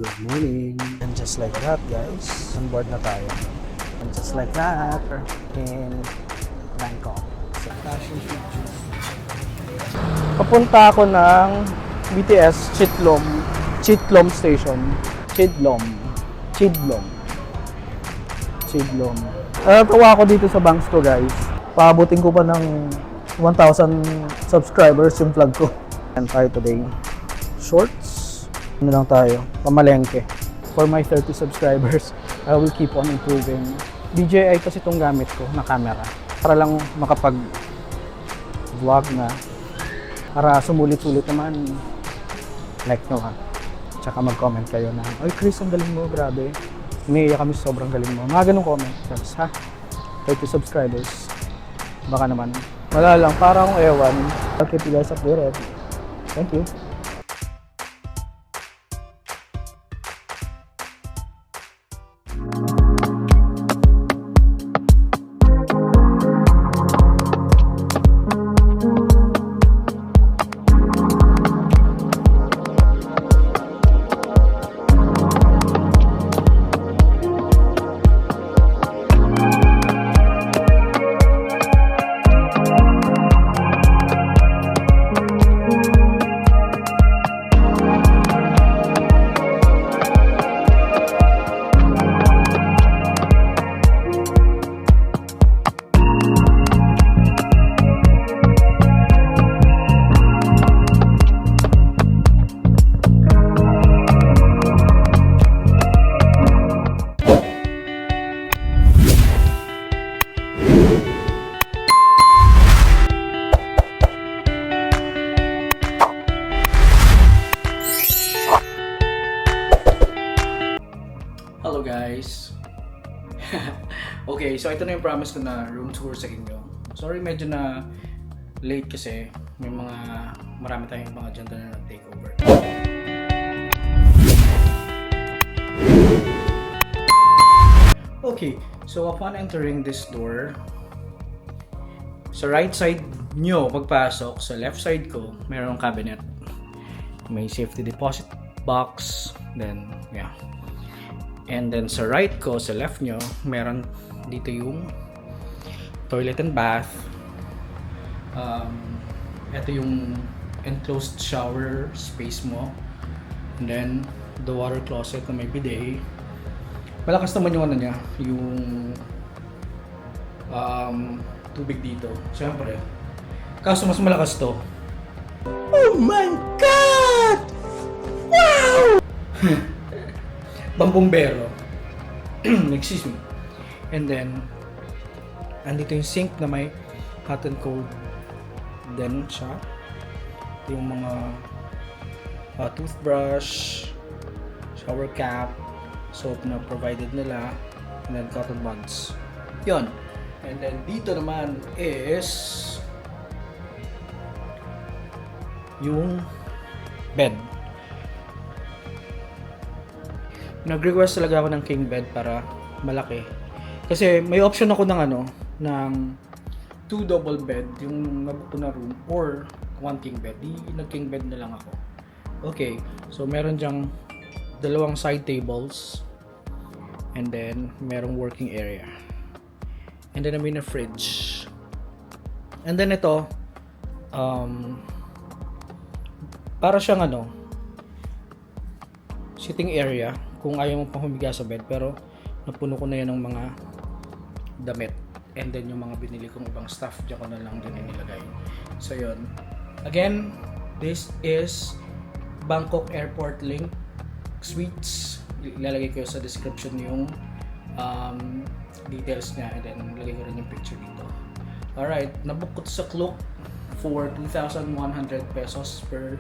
Good morning. And just like that, guys, on board na tayo. And just like that, we're in Bangkok. So, Passion Fruit Juice. Papunta ako ng BTS Chitlom Station. Chidlom. Tawa ako dito sa banks ko, guys. Paabutin ko pa ng 1,000 subscribers yung vlog ko. And tayo today. Shorts. Ano lang tayo? Pamalengke. For my 30 subscribers, I will keep on improving. DJI kasi itong gamit ko na camera. Para lang makapag-vlog na. Para sumulit-sulit naman. Like nyo ha. Tsaka mag-comment kayo na, "Oy Chris, ang galing mo, grabe. Umiiyak kami, sobrang galing mo." Mga ganun comment. Tapos ha, 30 subscribers. Baka naman. Wala lang, para akong ewan. I'll keep you guys updated. Thank you. Hello guys! Okay, so ito na yung promise ko na room tour sa inyo. Sorry medyo na late kasi marami tayong mga dyan na nag-takeover. Okay, so upon entering this door, sa right side nyo pagpasok, sa left side ko, mayroong cabinet. May safety deposit box, then yeah. And then sa right ko, sa left nyo, meron dito yung toilet and bath. Ito yung enclosed shower space mo. And then the water closet na may bidet. Malakas naman yung ano niya, yung tubig dito. Siyempre. Kaso mas malakas to. Oh my God! Wow! Bambumbero. Excuse me. And then andito yung sink na may hot and cold then siya. Yung mga toothbrush, shower cap, soap na provided nila, and then cotton buds. Yun. And then dito naman is yung bed. Nag-request talaga ako ng king bed para malaki. Kasi may option ako ng 2 double bed, yung nabuko na room, or 1 king bed. Nag-king bed na lang ako. Okay, so meron dyang 2 side tables, and then merong working area. And then may na fridge. And then ito, para siyang sitting area kung ayaw mo pang humiga sa bed, pero napuno ko na yan ng mga damit, and then yung mga binili kong ibang stuff diyan ko na lang din inilagay. So yun, again, this is Bangkok Airport Link Suites. Ilalagay ko sa description yung details niya, and then lagay ko rin yung picture dito. Alright, nabook ko sa Klook for 2,100 pesos per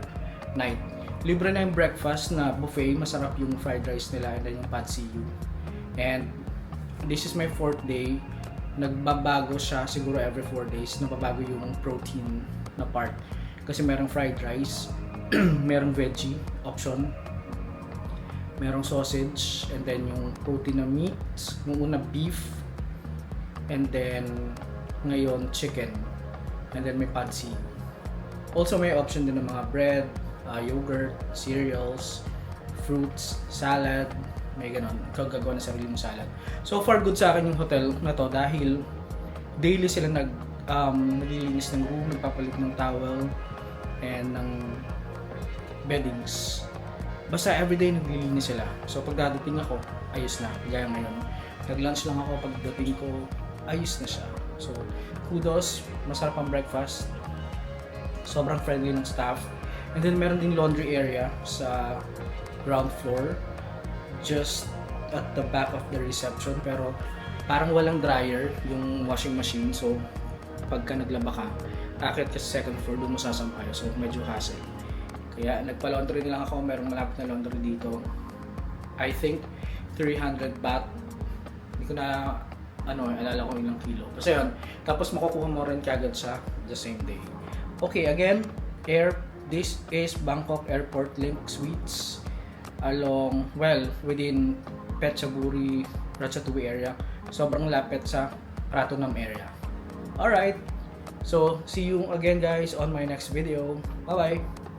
night. Libre na yung breakfast na buffet, masarap yung fried rice nila, and then yung pad see ew. And this is my 4th day. Nagbabago siya siguro every 4 days. Nababago yung protein na part. Kasi merong fried rice, merong veggie option, merong sausage, and then yung protein na meat, yung una beef, and then ngayon chicken, and then may pad see ew. Also may option din ng mga bread, yogurt, cereals, fruits, salad, may ganon. Ikaw gagawa ng sarili mong salad. So far good sa akin yung hotel na to dahil daily sila naglilinis ng room, nagpapalit ng towel and ng beddings. Basta everyday naglilinis sila. So pagdating ako, ayos na. Gaya ngayon, nag-lunch lang ako, pagdating ko, ayos na siya. So kudos, masarap ang breakfast. Sobrang friendly ng staff. And then meron din laundry area sa ground floor, just at the back of the reception, pero parang walang dryer yung washing machine. So pagka naglaba ka, akit ka sa second floor, doon mo sasampay. So medyo hassle. Kaya nagpa-laundry na lang ako, merong malapit na laundry dito. I think 300 baht. Hindi ko na alala ko ilang kilo. Basta yun. Tapos makukuha mo rin kagad sa the same day. Okay, again, this is Bangkok Airport Link Suites within Phetchaburi, Ratchathani area. Sobrang lapit sa Pratunam area. Alright, so see you again guys on my next video. Bye bye!